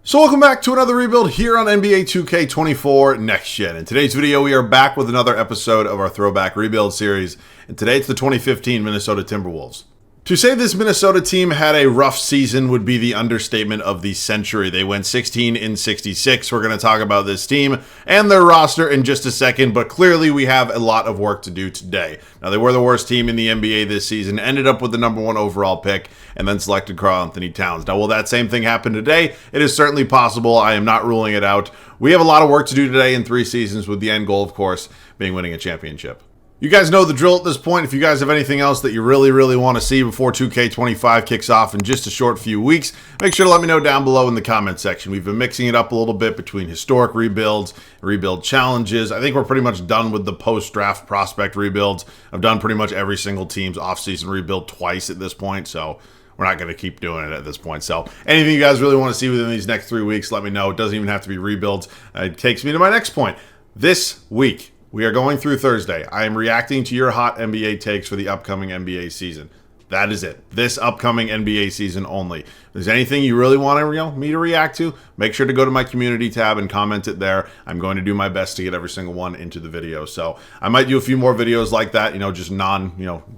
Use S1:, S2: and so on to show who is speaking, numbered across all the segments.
S1: So welcome back to another rebuild here on NBA 2K24 Next Gen. In today's video, we are back with another episode of our Throwback Rebuild series, and today it's the 2015 Minnesota Timberwolves. To say this Minnesota team had a rough season would be the understatement of the century. They went 16-66. We're going to talk about this team and their roster in just a second, but clearly we have a lot of work to do today. Now, they were the worst team in the NBA this season, ended up with the #1 overall pick, and then selected Karl-Anthony Towns. Now, will that same thing happen today? It is certainly possible. I am not ruling it out. We have a lot of work to do today in 3 seasons, with the end goal, of course, being winning a championship. You guys know the drill at this point. If you guys have anything else that you really want to see before 2K25 kicks off in just a short few weeks, make sure to let me know down below in the comment section. We've been mixing it up a little bit between historic rebuilds, rebuild challenges. I think we're pretty much done with the post-draft prospect rebuilds. I've done pretty much every single team's offseason rebuild twice at this point, so we're not going to keep doing it at this point. So anything you guys really want to see within these next 3 weeks, let me know. It doesn't even have to be rebuilds. It takes me to my next point. This week, we are going through Thursday. I am reacting to your hot NBA takes for the upcoming NBA season. That is it. This upcoming NBA season only. If there's anything you really want me to react to, make sure to go to my community tab and comment it there. I'm going to do my best to get every single one into the video. So I might do a few more videos like that, just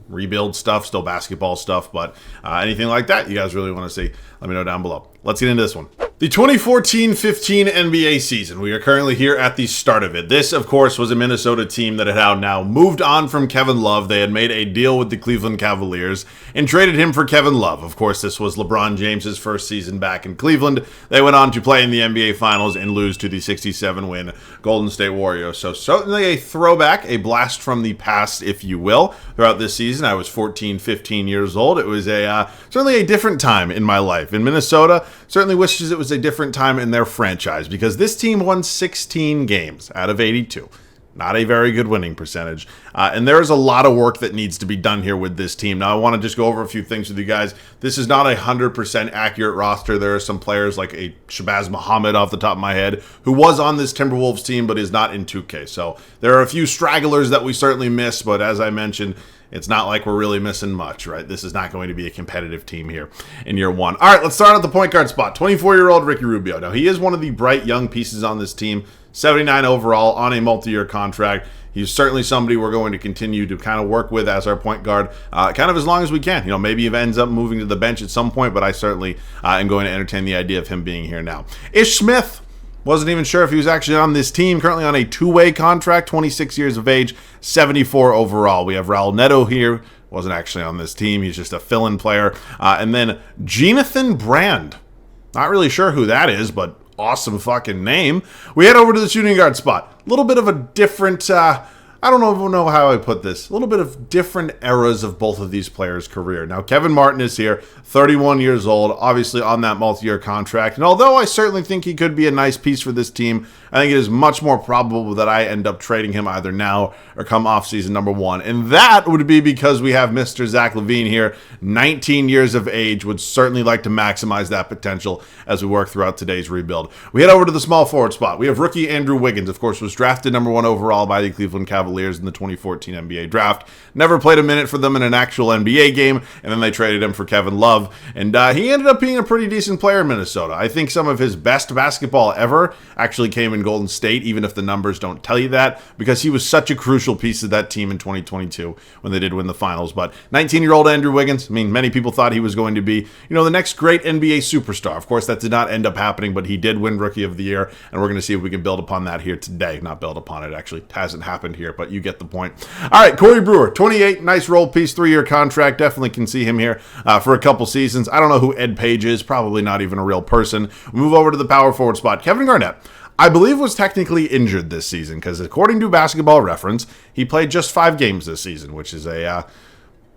S1: rebuild stuff, still basketball stuff, but anything like that you guys really want to see, let me know down below. Let's get into this one. The 2014-15 NBA season. We are currently here at the start of it. This, of course, was a Minnesota team that had now moved on from Kevin Love. They had made a deal with the Cleveland Cavaliers and traded him for Kevin Love. Of course, this was LeBron James's first season back in Cleveland. They went on to play in the NBA Finals and lose to the 67-win Golden State Warriors. So certainly a throwback, a blast from the past, if you will. Throughout this season, I was 14, 15 years old. It was certainly a different time in my life. In Minnesota, certainly wishes it was a different time in their franchise, because this team won 16 games out of 82. Not a very good winning percentage. And there's a lot of work that needs to be done here with this team. Now, I want to just go over a few things with you guys. This is not a 100% accurate roster. There are some players like a Shabazz Muhammad off the top of my head who was on this Timberwolves team but is not in 2K. So there are a few stragglers that we certainly miss, but as I mentioned, it's not like we're really missing much, right? This is not going to be a competitive team here in year one. All right, let's start at the point guard spot. 24-year-old Ricky Rubio. Now, he is one of the bright young pieces on this team. 79 overall on a multi-year contract. He's certainly somebody we're going to continue to kind of work with as our point guard, kind of as long as we can. Maybe he ends up moving to the bench at some point, but I certainly am going to entertain the idea of him being here now. Ish Smith. Wasn't even sure if he was actually on this team. Currently on a 2-way contract, 26 years of age, 74 overall. We have Raul Neto here. Wasn't actually on this team. He's just a fill-in player. And then Jonathan Brand. Not really sure who that is, but awesome fucking name. We head over to the shooting guard spot. A little bit of a different, I don't know how I put this. A little bit of different eras of both of these players' career. Now, Kevin Martin is here, 31 years old, obviously on that multi-year contract. And although I certainly think he could be a nice piece for this team, I think it is much more probable that I end up trading him either now or come off-season #1. And that would be because we have Mr. Zach LaVine here, 19 years of age, would certainly like to maximize that potential as we work throughout today's rebuild. We head over to the small forward spot. We have rookie Andrew Wiggins, of course, was drafted #1 overall by the Cleveland Cavaliers in the 2014 NBA draft. Never played a minute for them in an actual NBA game, and then they traded him for Kevin Love. And he ended up being a pretty decent player in Minnesota. I think some of his best basketball ever actually came in Golden State, even if the numbers don't tell you that, because he was such a crucial piece of that team in 2022 when they did win the finals. But 19-year-old Andrew Wiggins, many people thought he was going to be, the next great NBA superstar. Of course, that did not end up happening, but he did win Rookie of the Year, and we're going to see if we can build upon that here today. Not build upon it, actually. It hasn't happened here, but you get the point. All right, Corey Brewer, 28, nice role piece, 3-year contract. Definitely can see him here for a couple seasons. I don't know who Ed Page is, probably not even a real person. We move over to the power forward spot. Kevin Garnett, I believe, was technically injured this season because according to Basketball Reference, he played just 5 games this season, which is a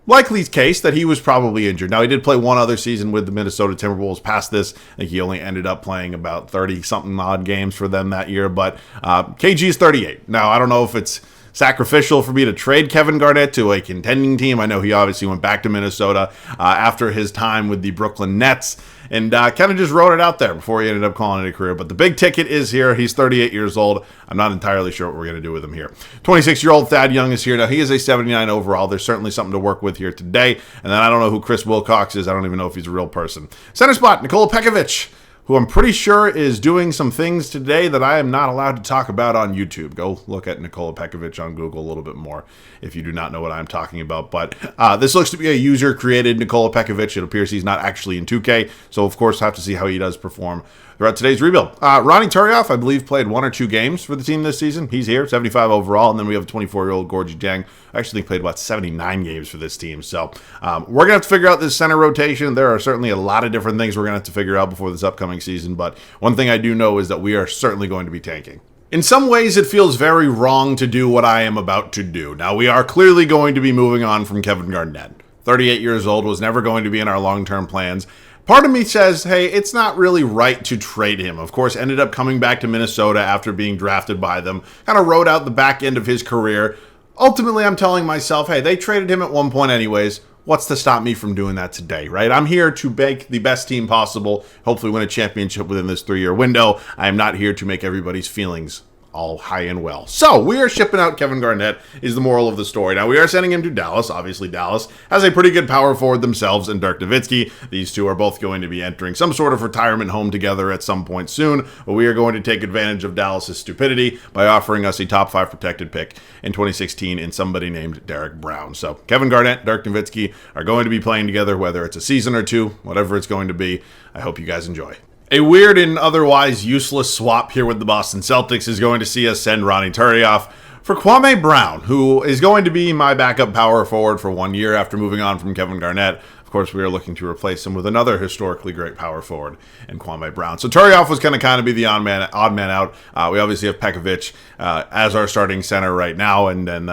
S1: likely case that he was probably injured. Now, he did play one other season with the Minnesota Timberwolves past this. I think he only ended up playing about 30-something odd games for them that year, but KG is 38. Now, I don't know if it's sacrificial for me to trade Kevin Garnett to a contending team. I know he obviously went back to Minnesota after his time with the Brooklyn Nets and kind of just wrote it out there before he ended up calling it a career. But the big ticket is here. He's 38 years old. I'm not entirely sure what we're going to do with him here. 26-year-old Thad Young is here. Now, he is a 79 overall. There's certainly something to work with here today. And then I don't know who Chris Wilcox is. I don't even know if he's a real person. Center spot, Nikola Pekovic. who I'm pretty sure is doing some things today that I am not allowed to talk about on YouTube. Go look at Nikola Pekovic on Google a little bit more if you do not know what I'm talking about. But this looks to be a user-created Nikola Pekovic. It appears he's not actually in 2K, so of course have to see how he does perform throughout today's rebuild. Ronnie Turioff, I believe, played 1 or 2 games for the team this season. He's here, 75 overall, and then we have a 24-year-old Gorgie Jang. I actually think played about 79 games for this team. So we're going to have to figure out this center rotation. There are certainly a lot of different things we're going to have to figure out before this upcoming season, but one thing I do know is that we are certainly going to be tanking. In some ways, it feels very wrong to do what I am about to do. Now, we are clearly going to be moving on from Kevin Garnett. 38 years old, was never going to be in our long-term plans. Part of me says, hey, it's not really right to trade him. Of course, ended up coming back to Minnesota after being drafted by them. Kind of rode out the back end of his career. Ultimately, I'm telling myself, hey, they traded him at one point anyways. What's to stop me from doing that today, right? I'm here to make the best team possible, hopefully win a championship within this 3-year window. I am not here to make everybody's feelings all high and well. So we are shipping out Kevin Garnett is the moral of the story. Now we are sending him to Dallas. Obviously Dallas has a pretty good power forward themselves in Dirk Nowitzki. These two are both going to be entering some sort of retirement home together at some point soon. But we are going to take advantage of Dallas's stupidity by offering us a top 5 protected pick in 2016 in somebody named Derek Brown. So Kevin Garnett, Dirk Nowitzki are going to be playing together, whether it's a season or 2, whatever it's going to be. I hope you guys enjoy. A weird and otherwise useless swap here with the Boston Celtics is going to see us send Ronnie Turioff for Kwame Brown, who is going to be my backup power forward for 1 year after moving on from Kevin Garnett. Of course, we are looking to replace him with another historically great power forward in Kwame Brown. So Turioff was going to kind of be the odd man out. We obviously have Pekovic as our starting center right now, and then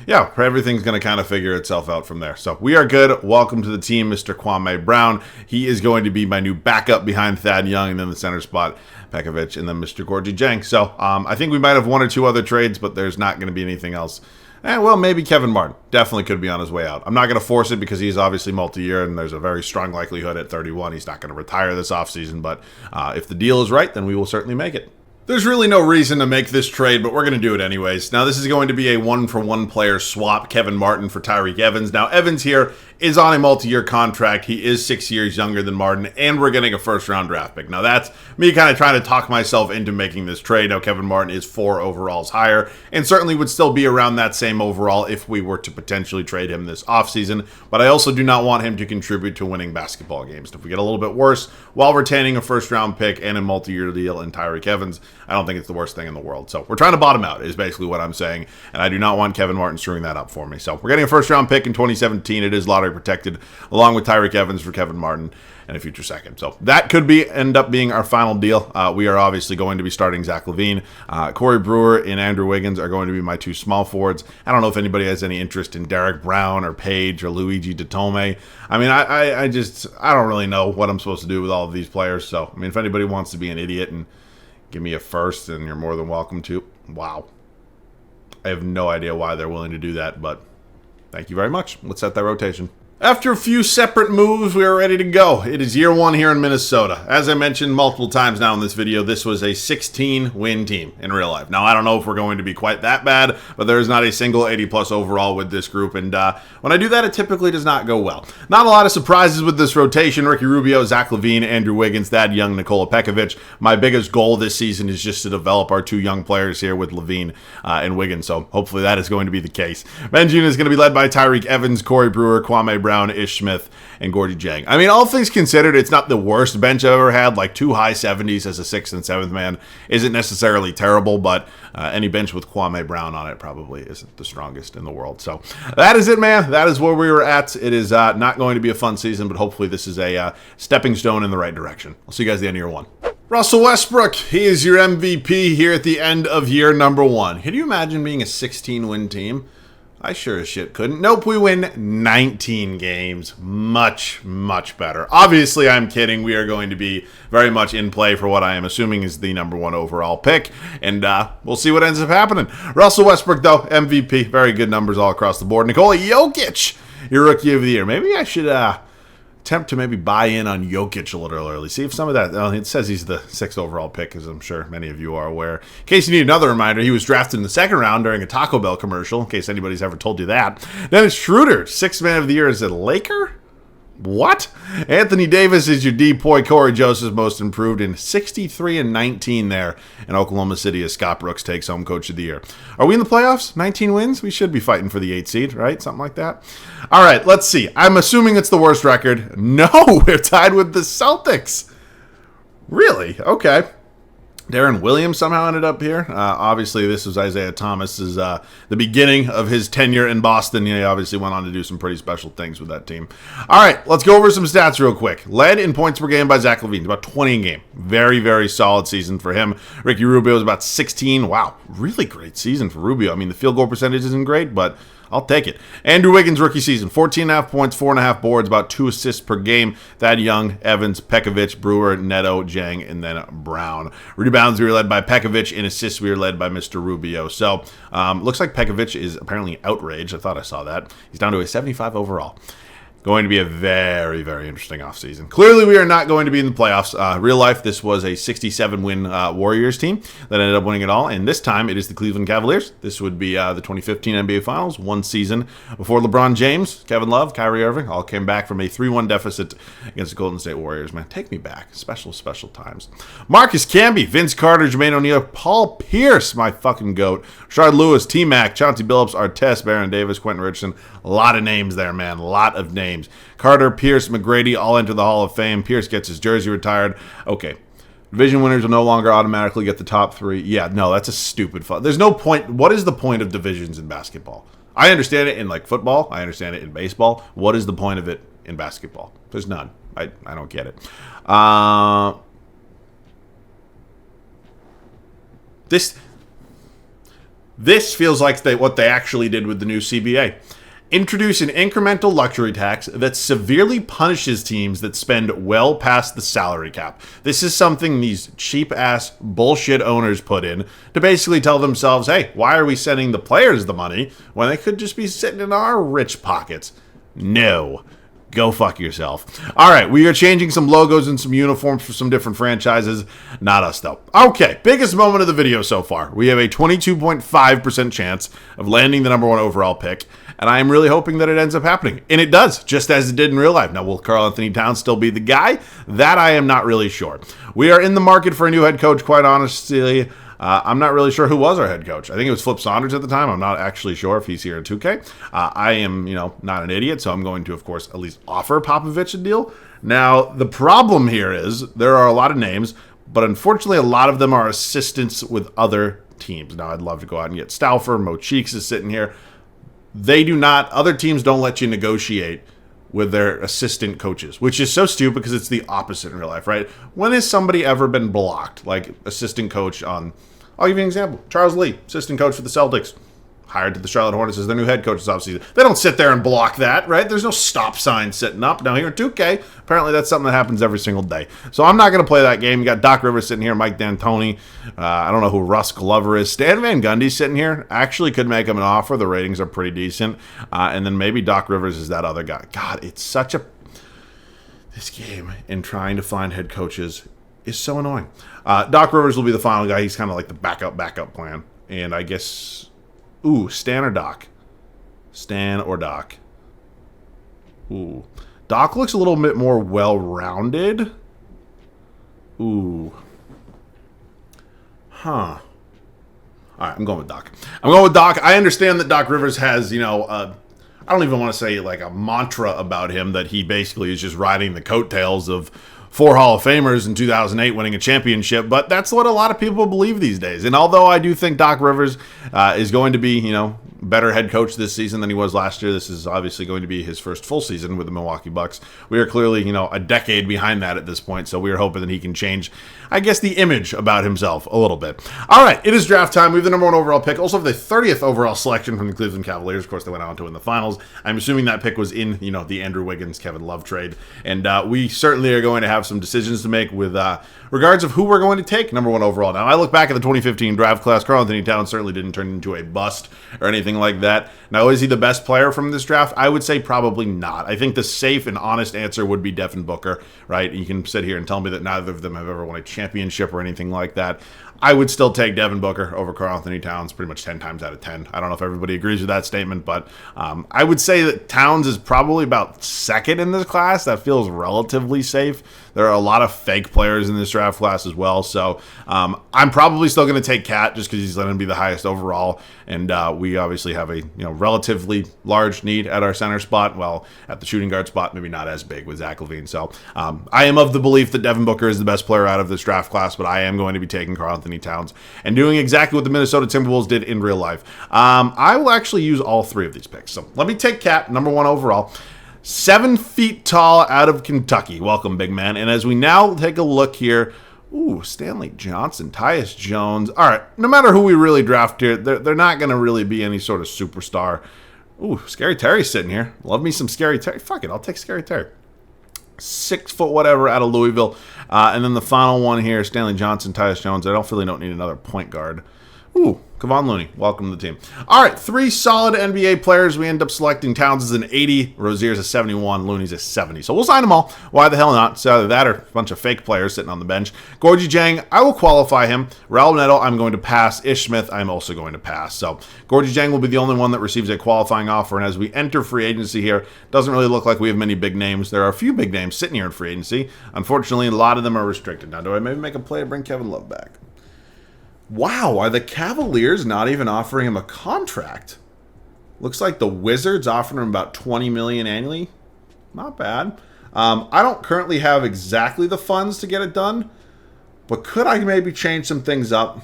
S1: yeah, everything's going to kind of figure itself out from there. So we are good. Welcome to the team, Mr. Kwame Brown. He is going to be my new backup behind Thad Young, and then the center spot, Pekovic, and then Mr. Gorgie Jang. So I think we might have 1 or 2 other trades, but there's not going to be anything else. Well, maybe Kevin Martin. Definitely could be on his way out. I'm not going to force it because he's obviously multi-year, and there's a very strong likelihood at 31 he's not going to retire this offseason. But if the deal is right, then we will certainly make it. There's really no reason to make this trade, but we're going to do it anyways. Now, this is going to be a 1-for-1 player swap, Kevin Martin for Tyreke Evans. Now, Evans here is on a multi-year contract. He is 6 years younger than Martin, and we're getting a first-round draft pick. Now, that's me kind of trying to talk myself into making this trade. Now, Kevin Martin is 4 overalls higher, and certainly would still be around that same overall if we were to potentially trade him this offseason. But I also do not want him to contribute to winning basketball games. If we get a little bit worse while retaining a first-round pick and a multi-year deal in Tyreke Evans, I don't think it's the worst thing in the world. So we're trying to bottom out is basically what I'm saying, and I do not want Kevin Martin screwing that up for me. So we're getting a first-round pick in 2017. It is lottery protected, along with Tyreke Evans for Kevin Martin and a future second. So that could end up being our final deal. We are obviously going to be starting Zach LaVine. Corey Brewer and Andrew Wiggins are going to be my 2 small forwards. I don't know if anybody has any interest in Derek Brown or Page or Luigi Datome. I mean, I don't really know what I'm supposed to do with all of these players. So, I mean, if anybody wants to be an idiot and give me a first, then you're more than welcome to. Wow. I have no idea why they're willing to do that, but thank you very much. Let's set that rotation. After a few separate moves, we are ready to go. It is year 1 here in Minnesota. As I mentioned multiple times now in this video, this was a 16-win team in real life. Now, I don't know if we're going to be quite that bad, but there is not a single 80-plus overall with this group, and when I do that, it typically does not go well. Not a lot of surprises with this rotation. Ricky Rubio, Zach LaVine, Andrew Wiggins, Thad Young, Nikola Pekovic. My biggest goal this season is just to develop our 2 young players here with LaVine and Wiggins, so hopefully that is going to be the case. Ben's unit is going to be led by Tyreke Evans, Corey Brewer, Kwame Brown, Ish Smith, and Gorgie Jang. I mean, all things considered, it's not the worst bench I've ever had. Like 2 high 70s as a 6th and 7th man isn't necessarily terrible, but any bench with Kwame Brown on it probably isn't the strongest in the world. So that is it, man. That is where we were at. It is not going to be a fun season, but hopefully this is a stepping stone in the right direction. I'll see you guys at the end of year 1. Russell Westbrook, he is your MVP here at the end of year number 1. Can you imagine being a 16-win team? I sure as shit couldn't. Nope, we win 19 games. Much, much better. Obviously, I'm kidding. We are going to be very much in play for what I am assuming is the number 1 overall pick. And we'll see what ends up happening. Russell Westbrook, though, MVP. Very good numbers all across the board. Nikola Jokic, your Rookie of the Year. Maybe I should attempt to maybe buy in on Jokic a little early. See if some of that, it says he's the 6th overall pick, as I'm sure many of you are aware. In case you need another reminder, he was drafted in the 2nd round during a Taco Bell commercial, in case anybody's ever told you that. Dennis Schroeder, 6th man of the year, is a Laker? What? Anthony Davis is your depoy. Corey Joseph most improved in 63-19 there in Oklahoma City as Scott Brooks takes home Coach of the Year. Are we in the playoffs? 19 wins? We should be fighting for the 8th seed, right? Something like that. All right, let's see. I'm assuming it's the worst record. No, we're tied with the Celtics. Really? Okay. Darren Williams somehow ended up here. Obviously, this was Isaiah Thomas's the beginning of his tenure in Boston. He obviously went on to do some pretty special things with that team. All right, let's go over some stats real quick. Led in points per game by Zach LaVine, about 20 a game. Very, very solid season for him. Ricky Rubio was about 16. Wow, really great season for Rubio. I mean, the field goal percentage isn't great, but I'll take it. Andrew Wiggins, rookie season, 14.5 points, 4.5 boards, about 2 assists per game. Thad Young, Evans, Pekovic, Brewer, Neto, Jang, and then Brown. Rebounds, we were led by Pekovic. In assists, we were led by Mr. Rubio. So, looks like Pekovic is apparently outraged. I thought I saw that. He's down to a 75 overall. Going to be a very, very interesting offseason. Clearly, we are not going to be in the playoffs. Real life, this was a 67-win Warriors team that ended up winning it all, and this time it is the Cleveland Cavaliers. This would be the 2015 NBA Finals, one season before LeBron James, Kevin Love, Kyrie Irving all came back from a 3-1 deficit against the Golden State Warriors. Man, take me back. Special, special times. Marcus Camby, Vince Carter, Jermaine O'Neal, Paul Pierce, my fucking GOAT, Rashard Lewis, T-Mac, Chauncey Billups, Artest, Baron Davis, Quentin Richardson. A lot of names there, man. A lot of names. Carter, Pierce, McGrady all enter the Hall of Fame. Pierce gets his jersey retired. Okay. Division winners will no longer automatically get the top 3. Yeah, no, that's a stupid fun. There's no point. What is the point of divisions in basketball? I understand it in like football. I understand it in baseball. What is the point of it in basketball? There's none. I don't get it. This feels like what they actually did with the new CBA. Introduce an incremental luxury tax that severely punishes teams that spend well past the salary cap. This is something these cheap-ass bullshit owners put in to basically tell themselves, hey, why are we sending the players the money when they could just be sitting in our rich pockets? No. Go fuck yourself. All right, we are changing some logos and some uniforms for some different franchises. Not us, though. Okay, biggest moment of the video so far. We have a 22.5% chance of landing the #1 overall pick, and I am really hoping that it ends up happening. And it does, just as it did in real life. Now, will Karl Anthony Towns still be the guy? That I am not really sure. We are in the market for a new head coach, quite honestly. I'm not really sure who was our head coach. I think it was Flip Saunders at the time. I'm not actually sure if he's here in 2K. I am, not an idiot, so I'm going to, of course, at least offer Popovich a deal. Now, the problem here is there are a lot of names, but unfortunately, a lot of them are assistants with other teams. Now, I'd love to go out and get Stauffer. Mo Cheeks is sitting here. Other teams don't let you negotiate with their assistant coaches, which is so stupid because it's the opposite in real life, right? When has somebody ever been blocked, like assistant coach on, I'll give you an example. Charles Lee, assistant coach for the Celtics, hired to the Charlotte Hornets as their new head coach this offseason. They don't sit there and block that, right? There's no stop sign sitting up. Now here in 2K, apparently that's something that happens every single day. So I'm not going to play that game. You got Doc Rivers sitting here, Mike D'Antoni. I don't know who Russ Glover is. Stan Van Gundy sitting here. Actually could make him an offer. The ratings are pretty decent. And then maybe Doc Rivers is that other guy. God, it's such a... This game in trying to find head coaches is so annoying. Doc Rivers will be the final guy. He's kind of like the backup plan. And I guess... Ooh, Stan or Doc? Stan or Doc? Ooh. Doc looks a little bit more well-rounded. Ooh. Huh. All right, I'm going with Doc. I understand that Doc Rivers has, I don't even want to say like a mantra about him that he basically is just riding the coattails of 4 Hall of Famers in 2008 winning a championship, but that's what a lot of people believe these days. And although I do think Doc Rivers is going to be, better head coach this season than he was last year, this is obviously going to be his first full season with the Milwaukee Bucks. We are clearly, a decade behind that at this point, so we are hoping that he can change, I guess, the image about himself a little bit. All right, it is draft time. We have the #1 overall pick. Also have the 30th overall selection from the Cleveland Cavaliers. Of course, they went on to win the finals. I'm assuming that pick was in, the Andrew Wiggins, Kevin Love trade. And we certainly are going to have some decisions to make with regards of who we're going to take #1 overall. Now, I look back at the 2015 draft class. Karl Anthony Towns certainly didn't turn into a bust or anything anything like that. Now, is he the best player from this draft? I would say probably not. I think the safe and honest answer would be Devin Booker, right? You can sit here and tell me that neither of them have ever won a championship or anything like that. I would still take Devin Booker over Karl-Anthony Towns pretty much 10 times out of 10. I don't know if everybody agrees with that statement, but I would say that Towns is probably about second in this class. That feels relatively safe. There are a lot of fake players in this draft class as well, so I'm probably still going to take Cat just because he's going to be the highest overall, and we obviously have a relatively large need at our center spot. Well, at the shooting guard spot, maybe not as big with Zach LaVine. So I am of the belief that Devin Booker is the best player out of this draft class, but I am going to be taking Karl-Anthony Towns and doing exactly what the Minnesota Timberwolves did in real life. I will actually use all three of these picks. So let me take Cat, number 1 overall. 7 feet tall out of Kentucky. Welcome, big man. And as we now take a look here, ooh, Stanley Johnson, Tyus Jones. All right, no matter who we really draft here, they're not going to really be any sort of superstar. Ooh, Scary Terry's sitting here. Love me some Scary Terry. Fuck it, I'll take Scary Terry. 6 foot whatever out of Louisville. And then the final one here, Stanley Johnson, Tyus Jones. I don't need another point guard. Ooh, Kevon Looney, welcome to the team. All right, 3 solid NBA players. We end up selecting Towns as an 80, Rozier's a 71, Looney's a 70. So we'll sign them all. Why the hell not? So either that or a bunch of fake players sitting on the bench. Gorgie Jang, I will qualify him. Raul Neto, I'm going to pass. Ish Smith, I'm also going to pass. So Gorgie Jang will be the only one that receives a qualifying offer. And as we enter free agency here, doesn't really look like we have many big names. There are a few big names sitting here in free agency. Unfortunately, a lot of them are restricted. Now, do I maybe make a play to bring Kevin Love back? Wow, are the Cavaliers not even offering him a contract? Looks like the Wizards offering him about $20 million annually. Not bad. I don't currently have exactly the funds to get it done, but could I maybe change some things up?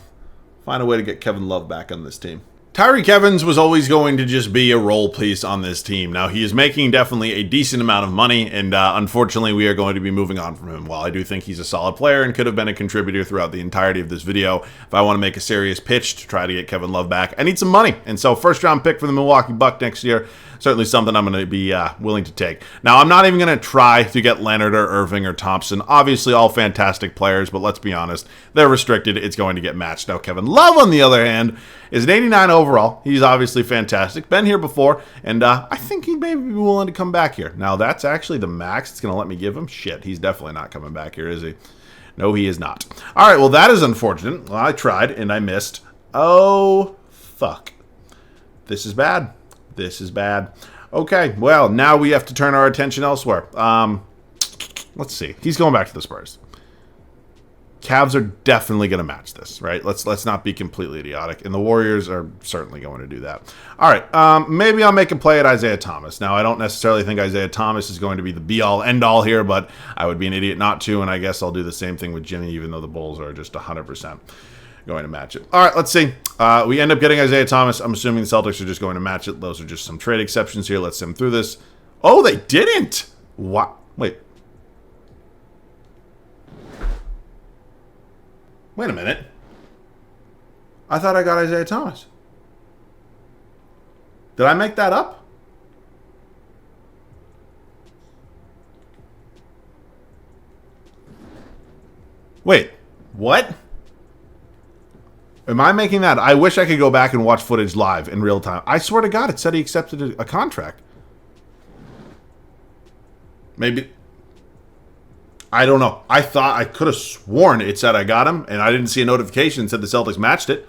S1: Find a way to get Kevin Love back on this team. Tyreke Evans was always going to just be a role piece on this team. Now, he is making definitely a decent amount of money, and unfortunately, we are going to be moving on from him. While I do think he's a solid player and could have been a contributor throughout the entirety of this video, if I want to make a serious pitch to try to get Kevin Love back, I need some money. And so, first-round pick for the Milwaukee Bucks next year, certainly something I'm going to be willing to take. Now, I'm not even going to try to get Leonard or Irving or Thompson. Obviously, all fantastic players, but let's be honest, they're restricted. It's going to get matched. Now, Kevin Love, on the other hand, is an 89 overall. He's obviously fantastic. Been here before, and I think he may be willing to come back here. Now, that's actually the max it's going to let me give him. Shit, he's definitely not coming back here, is he? No, he is not. All right, well, that is unfortunate. Well, I tried, and I missed. Oh, fuck. This is bad. This is bad. Okay, well, now we have to turn our attention elsewhere. Let's see. He's going back to the Spurs. Cavs are definitely going to match this, right? Let's not be completely idiotic. And the Warriors are certainly going to do that. All right, maybe I'll make a play at Isaiah Thomas. Now, I don't necessarily think Isaiah Thomas is going to be the be-all, end-all here, but I would be an idiot not to, and I guess I'll do the same thing with Jimmy, even though the Bulls are just 100% going to match it. All right, let's see. We end up getting Isaiah Thomas. I'm assuming the Celtics are just going to match it. Those are just some trade exceptions here. Let's sim through this. Oh, they didn't. What? Wait. Wait a minute. I thought I got Isaiah Thomas. Did I make that up? Wait, what? Am I making that? I wish I could go back and watch footage live in real time. I swear to God, it said he accepted a contract. Maybe. I don't know. I thought I could have sworn it said I got him, and I didn't see a notification that said the Celtics matched it.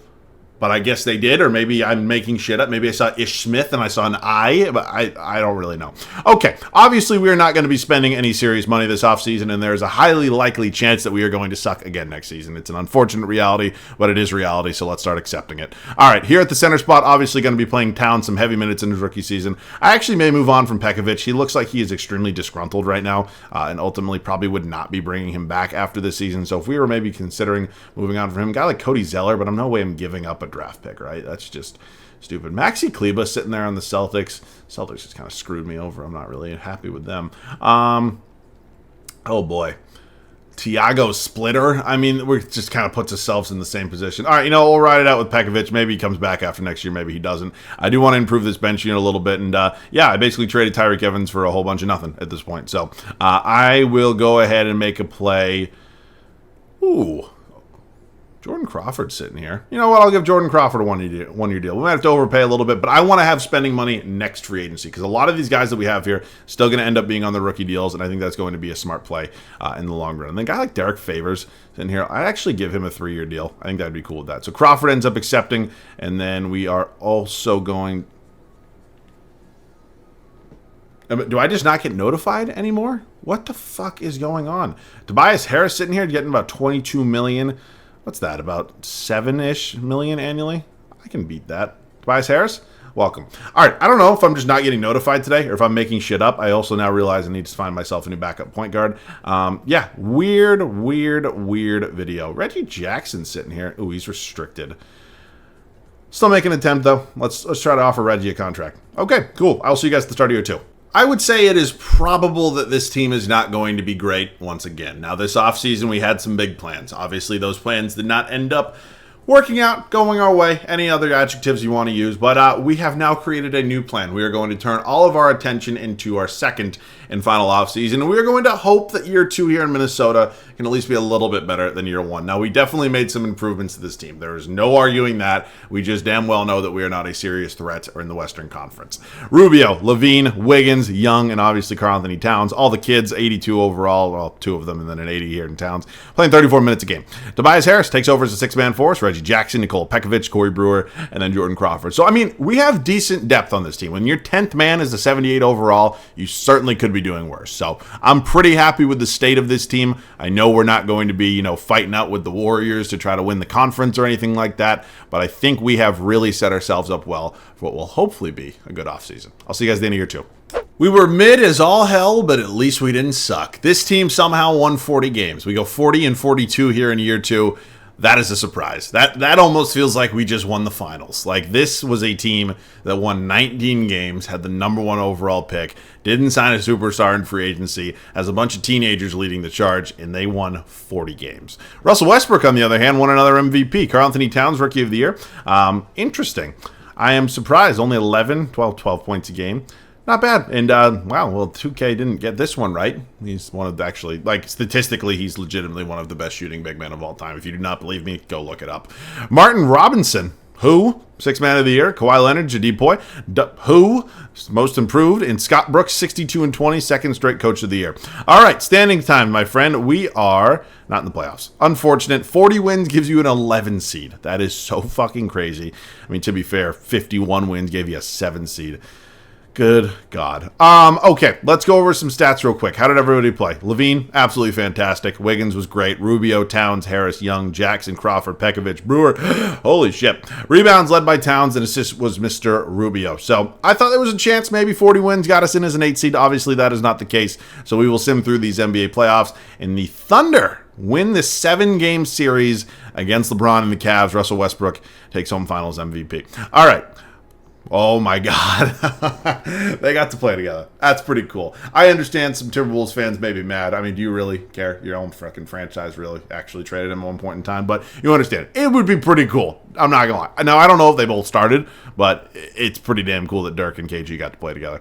S1: But I guess they did, or maybe I'm making shit up. Maybe I saw Ish Smith and I saw an I, but I don't really know. Okay, obviously we are not going to be spending any serious money this offseason, and there is a highly likely chance that we are going to suck again next season. It's an unfortunate reality, but it is reality, so let's start accepting it. All right, here at the center spot, obviously going to be playing Towns some heavy minutes in his rookie season. I actually may move on from Pekovic. He looks like he is extremely disgruntled right now, and ultimately probably would not be bringing him back after this season. So if we were maybe considering moving on from him, a guy like Cody Zeller, but I'm no way I'm giving up a draft pick, right? That's just stupid. Maxi Kleba sitting there on the Celtics. Celtics just kind of screwed me over. I'm not really happy with them. Oh boy. Tiago Splitter. I mean, we just kind of puts ourselves in the same position. All right, we'll ride it out with Pekovic. Maybe he comes back after next year. Maybe he doesn't. I do want to improve this bench unit a little bit. And yeah, I basically traded Tyreke Evans for a whole bunch of nothing at this point. So I will go ahead and make a play. Ooh. Jordan Crawford's sitting here. You know what? I'll give Jordan Crawford a one-year deal. We might have to overpay a little bit, but I want to have spending money next free agency because a lot of these guys that we have here still going to end up being on the rookie deals, and I think that's going to be a smart play in the long run. And then a guy like Derek Favors in here, I actually give him a 3-year deal. I think that'd be cool with that. So Crawford ends up accepting, and then we are also going... Do I just not get notified anymore? What the fuck is going on? Tobias Harris sitting here getting about $22 million. What's that, about 7-ish million annually? I can beat that. Tobias Harris, welcome. All right, I don't know if I'm just not getting notified today or if I'm making shit up. I also now realize I need to find myself a new backup point guard. Yeah, weird video. Reggie Jackson sitting here. Ooh, he's restricted. Still making an attempt, though. Let's try to offer Reggie a contract. Okay, cool. I'll see you guys at the start of year 2. I would say it is probable that this team is not going to be great once again. Now, this offseason, we had some big plans. Obviously, those plans did not end up working out, going our way, any other adjectives you want to use. But we have now created a new plan. We are going to turn all of our attention into our second and final offseason. And we are going to hope that year 2 here in Minnesota can at least be a little bit better than year 1. Now, we definitely made some improvements to this team. There is no arguing that. We just damn well know that we are not a serious threat or in the Western Conference. Rubio, Levine, Wiggins, Young, and obviously Karl-Anthony Towns. All the kids, 82 overall. Well, 2 of them and then an 80 here in Towns. Playing 34 minutes a game. Tobias Harris takes over as a 6-man force. Reggie Jackson, Nikola Pekovic, Corey Brewer, and then Jordan Crawford. So, I mean, we have decent depth on this team. When your 10th man is a 78 overall, you certainly could be doing worse. So, I'm pretty happy with the state of this team. I know we're not going to be, fighting out with the Warriors to try to win the conference or anything like that, but I think we have really set ourselves up well for what will hopefully be a good offseason. I'll see you guys at the end of year 2. We were mid as all hell, but at least we didn't suck. This team somehow won 40 games. We go 40-42 here in year 2. That is a surprise. That almost feels like we just won the finals. Like, this was a team that won 19 games, had the number 1 overall pick, didn't sign a superstar in free agency, has a bunch of teenagers leading the charge, and they won 40 games. Russell Westbrook, on the other hand, won another MVP. Karl-Anthony Towns, Rookie of the Year. Interesting. I am surprised. Only 12 points a game. Not bad. And, wow, well, 2K didn't get this one right. He's one of the, actually, statistically, he's legitimately one of the best shooting big men of all time. If you do not believe me, go look it up. Martin Robinson, who? 6th man of the year. Kawhi Leonard, Jadipoy, who? Most improved. And Scott Brooks, 62-20, 2nd straight coach of the year. All right, standing time, my friend. We are not in the playoffs. Unfortunate. 40 wins gives you an 11 seed. That is so fucking crazy. I mean, to be fair, 51 wins gave you a 7 seed. Good God. Okay, let's go over some stats real quick. How did everybody play? Levine, absolutely fantastic. Wiggins was great. Rubio, Towns, Harris, Young, Jackson, Crawford, Pekovic, Brewer. Holy shit. Rebounds led by Towns, and assist was Mr. Rubio. So I thought there was a chance maybe 40 wins got us in as an 8 seed. Obviously, that is not the case. So we will sim through these NBA playoffs. And the Thunder win the 7-game series against LeBron and the Cavs. Russell Westbrook takes home finals MVP. All right. Oh my God. They got to play together. That's pretty cool. I understand some Timberwolves fans may be mad. I mean, do you really care? Your own freaking franchise really actually traded him at one point in time, but you understand. It would be pretty cool. I'm not gonna lie. Now, I don't know if they both started, but it's pretty damn cool that Dirk and KG got to play together.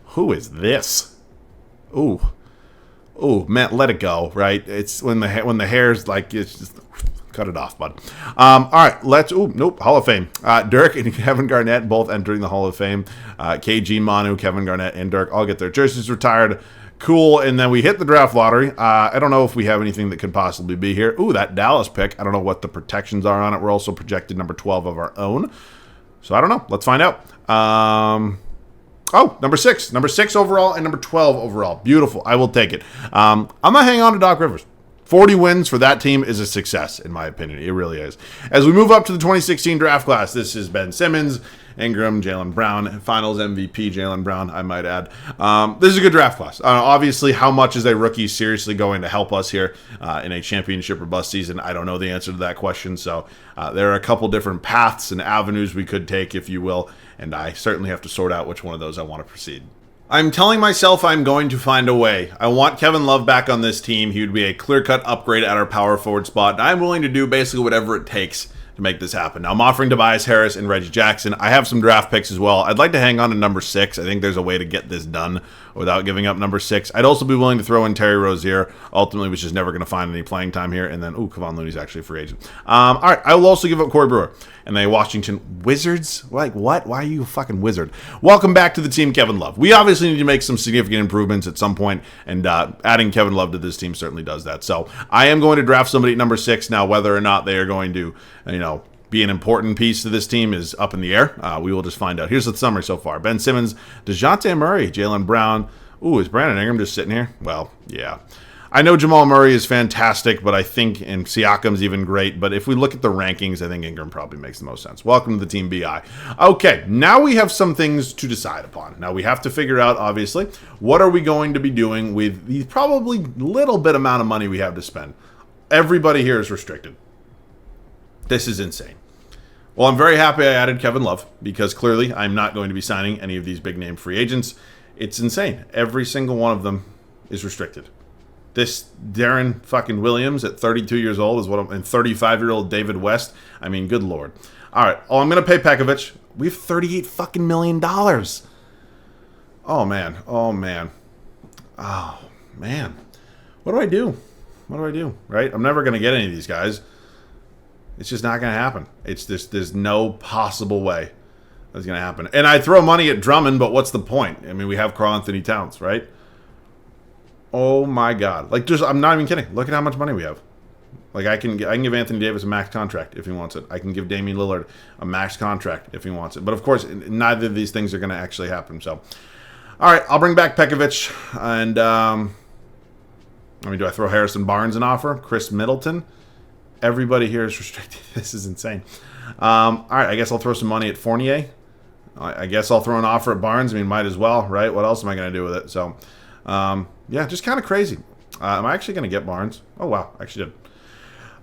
S1: Who is this? Ooh, man, let it go, right? It's when the hair's like, it's just... Cut it off, bud. All right, Hall of Fame. Dirk and Kevin Garnett both entering the Hall of Fame. KG, Manu, Kevin Garnett, and Dirk all get their jerseys retired. Cool, and then we hit the draft lottery. I don't know if we have anything that could possibly be here. Ooh, that Dallas pick. I don't know what the protections are on it. We're also projected number 12 of our own. So I don't know. Let's find out. Number 6. Number 6 overall and number 12 overall. Beautiful. I will take it. I'm going to hang on to Doc Rivers. 40 wins for that team is a success, in my opinion. It really is. As we move up to the 2016 draft class, this is Ben Simmons, Ingram, Jaylen Brown, finals MVP Jaylen Brown, I might add. This is a good draft class. Obviously, how much is a rookie seriously going to help us here in a championship or bust season? I don't know the answer to that question. So there are a couple different paths and avenues we could take, if you will, and I certainly have to sort out which one of those I want to proceed. I'm telling myself I'm going to find a way. I want Kevin Love back on this team. He would be a clear-cut upgrade at our power forward spot, and I'm willing to do basically whatever it takes to make this happen. Now, I'm offering Tobias Harris and Reggie Jackson. I have some draft picks as well. I'd like to hang on to number 6. I think there's a way to get this done without giving up number 6. I'd also be willing to throw in Terry Rozier. Ultimately, was just never going to find any playing time here. And then, Kevon Looney's actually a free agent. All right, I will also give up Corey Brewer. And the Washington Wizards? Like, what? Why are you a fucking wizard? Welcome back to the team, Kevin Love. We obviously need to make some significant improvements at some point, and adding Kevin Love to this team certainly does that. So I am going to draft somebody at number 6. Now, whether or not they are going to, be an important piece to this team is up in the air. We will just find out. Here's the summary so far. Ben Simmons, DeJounte Murray, Jaylen Brown. Ooh, is Brandon Ingram just sitting here? Well, yeah. I know Jamal Murray is fantastic, but I think, and Siakam's even great, but if we look at the rankings, I think Ingram probably makes the most sense. Welcome to the Team BI. Okay, now we have some things to decide upon. Now we have to figure out, obviously, what are we going to be doing with the probably little bit amount of money we have to spend. Everybody here is restricted. This is insane. Well, I'm very happy I added Kevin Love, because clearly I'm not going to be signing any of these big-name free agents. It's insane. Every single one of them is restricted. This Darren fucking Williams at 32 years old is and 35-year-old David West. I mean, good Lord. All right. I'm going to pay Pekovic. We have $38 fucking million. Oh, man. Oh, man. Oh, man. What do I do? What do I do? Right? I'm never going to get any of these guys. It's just not going to happen. It's just, there's no possible way that's going to happen. And I throw money at Drummond, but what's the point? I mean, we have Karl-Anthony Towns, right? Oh my God! Like, I'm not even kidding. Look at how much money we have. Like, I can give Anthony Davis a max contract if he wants it. I can give Damian Lillard a max contract if he wants it. But of course, neither of these things are going to actually happen. So, all right, I'll bring back Pekovic, and do I throw Harrison Barnes an offer? Chris Middleton? Everybody here is restricted. This is insane. All right, I guess I'll throw some money at Fournier. I guess I'll throw an offer at Barnes. I mean, might as well, right? What else am I going to do with it? So, yeah, just kind of crazy. Am I actually going to get Barnes? Oh, wow, I actually did.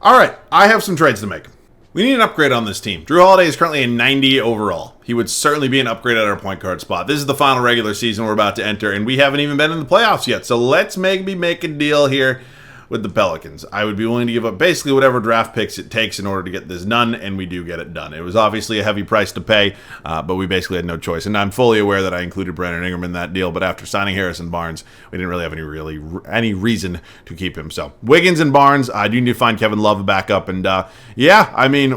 S1: All right, I have some trades to make. We need an upgrade on this team. Drew Holiday is currently a 90 overall. He would certainly be an upgrade at our point guard spot. This is the final regular season we're about to enter, and we haven't even been in the playoffs yet. So let's maybe make a deal here with the Pelicans. I would be willing to give up basically whatever draft picks it takes in order to get this done, and we do get it done. It was obviously a heavy price to pay, but we basically had no choice. And I'm fully aware that I included Brandon Ingram in that deal, but after signing Harrison Barnes, we didn't really have any reason to keep him. So Wiggins and Barnes, I do need to find Kevin Love a backup, and yeah, I mean,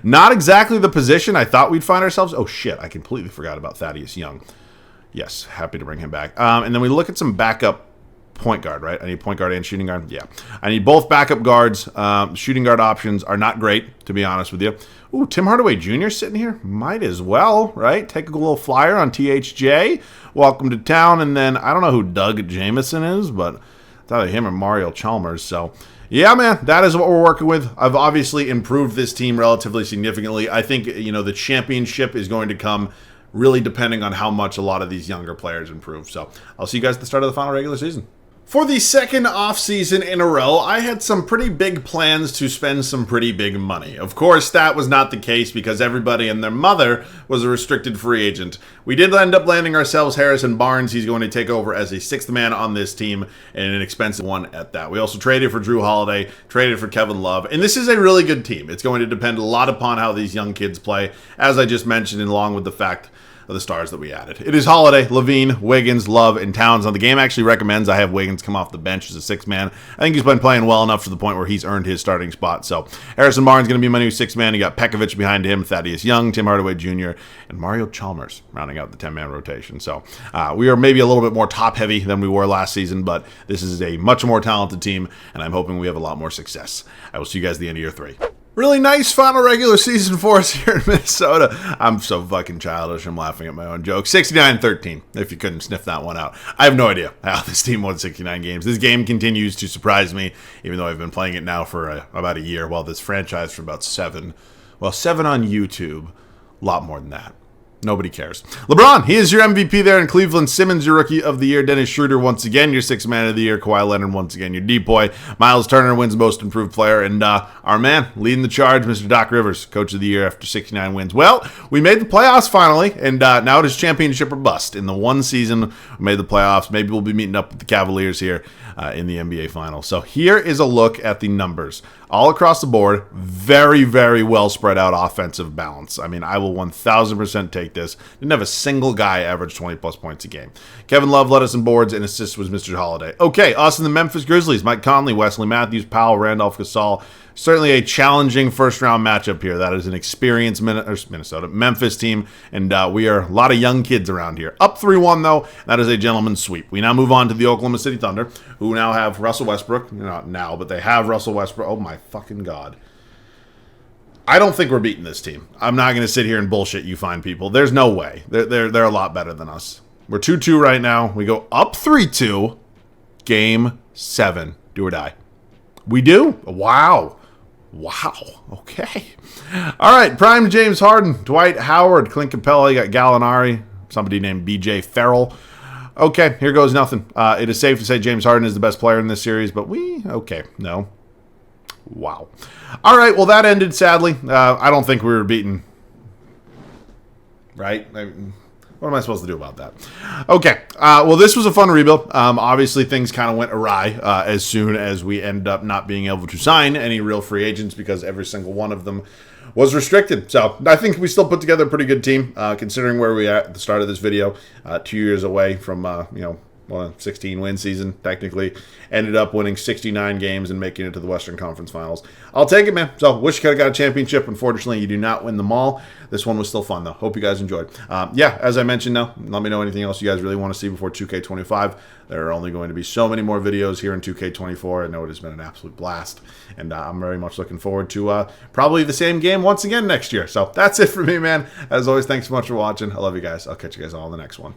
S1: not exactly the position I thought we'd find ourselves. Oh shit, I completely forgot about Thaddeus Young. Yes, happy to bring him back. And then we look at some backup point guard, right? I need point guard and shooting guard. Yeah. I need both backup guards. Shooting guard options are not great, to be honest with you. Ooh, Tim Hardaway Jr. sitting here? Might as well, right? Take a little flyer on THJ. Welcome to town. And then, I don't know who Doug Jamison is, but I thought of him and Mario Chalmers. So, yeah, man, that is what we're working with. I've obviously improved this team relatively significantly. I think, the championship is going to come really depending on how much a lot of these younger players improve. So, I'll see you guys at the start of the final regular season. For the second offseason in a row, I had some pretty big plans to spend some pretty big money. Of course, that was not the case because everybody and their mother was a restricted free agent. We did end up landing ourselves Harrison Barnes. He's going to take over as a sixth man on this team, and an expensive one at that. We also traded for Drew Holiday, traded for Kevin Love, and this is a really good team. It's going to depend a lot upon how these young kids play, as I just mentioned, along with the fact of the stars that we added. It is Holiday, Levine, Wiggins, Love, and Towns. Now, the game actually recommends I have Wiggins come off the bench as a sixth man. I think he's been playing well enough to the point where he's earned his starting spot. So Harrison Barnes is going to be my new sixth man. You got Pekovic behind him, Thaddeus Young, Tim Hardaway Jr., and Mario Chalmers rounding out the 10-man rotation. So we are maybe a little bit more top-heavy than we were last season, but this is a much more talented team, and I'm hoping we have a lot more success. I will see you guys at the end of year 3. Really nice final regular season for us here in Minnesota. I'm so fucking childish. I'm laughing at my own joke. 69-13, if you couldn't sniff that one out. I have no idea how this team won 69 games. This game continues to surprise me, even though I've been playing it now for about a year, while this franchise for about 7. Well, 7 on YouTube. A lot more than that. Nobody cares. LeBron, he is your MVP there in Cleveland. Simmons, your Rookie of the Year. Dennis Schroeder, once again, your Sixth Man of the Year. Kawhi Leonard, once again, your D-Boy. Miles Turner wins Most Improved Player. And our man, leading the charge, Mr. Doc Rivers, Coach of the Year after 69 wins. Well, we made the playoffs finally, and now it is championship or bust. In the one season, we made the playoffs. Maybe we'll be meeting up with the Cavaliers here in the NBA Finals. So here is a look at the numbers. All across the board, very, very well spread out offensive balance. I mean, I will 1,000% take like this. Didn't have a single guy average 20-plus points a game. Kevin Love led us in boards, and assists was Mr. Holiday. Okay, us and the Memphis Grizzlies. Mike Conley, Wesley Matthews, Powell, Randolph, Gasol. Certainly a challenging first-round matchup here. That is an experienced Memphis team, and we are a lot of young kids around here. Up 3-1, though. That is a gentleman's sweep. We now move on to the Oklahoma City Thunder, who now have Russell Westbrook. Not now, but they have Russell Westbrook. Oh, my fucking God. I don't think we're beating this team. I'm not going to sit here and bullshit you fine people. There's no way. They're a lot better than us. We're 2-2 right now. We go up 3-2. Game 7. Do or die. We do? Wow. Wow. Okay. All right. Prime James Harden, Dwight Howard, Clint Capella. You got Gallinari, somebody named B.J. Farrell. Okay. Here goes nothing. It is safe to say James Harden is the best player in this series, but okay. No. Wow. All right. Well, that ended sadly. I don't think we were beaten. Right? What am I supposed to do about that? Okay. Well, this was a fun rebuild. Obviously, things kind of went awry as soon as we ended up not being able to sign any real free agents because every single one of them was restricted. So I think we still put together a pretty good team, considering where we are at the start of this video. 2 years away from, a 16-win season, technically. Ended up winning 69 games and making it to the Western Conference Finals. I'll take it, man. So, wish you could have got a championship. Unfortunately, you do not win them all. This one was still fun, though. Hope you guys enjoyed. As I mentioned, now, let me know anything else you guys really want to see before 2K25. There are only going to be so many more videos here in 2K24. I know it has been an absolute blast, and I'm very much looking forward to probably the same game once again next year. So, that's it for me, man. As always, thanks so much for watching. I love you guys. I'll catch you guys all in the next one.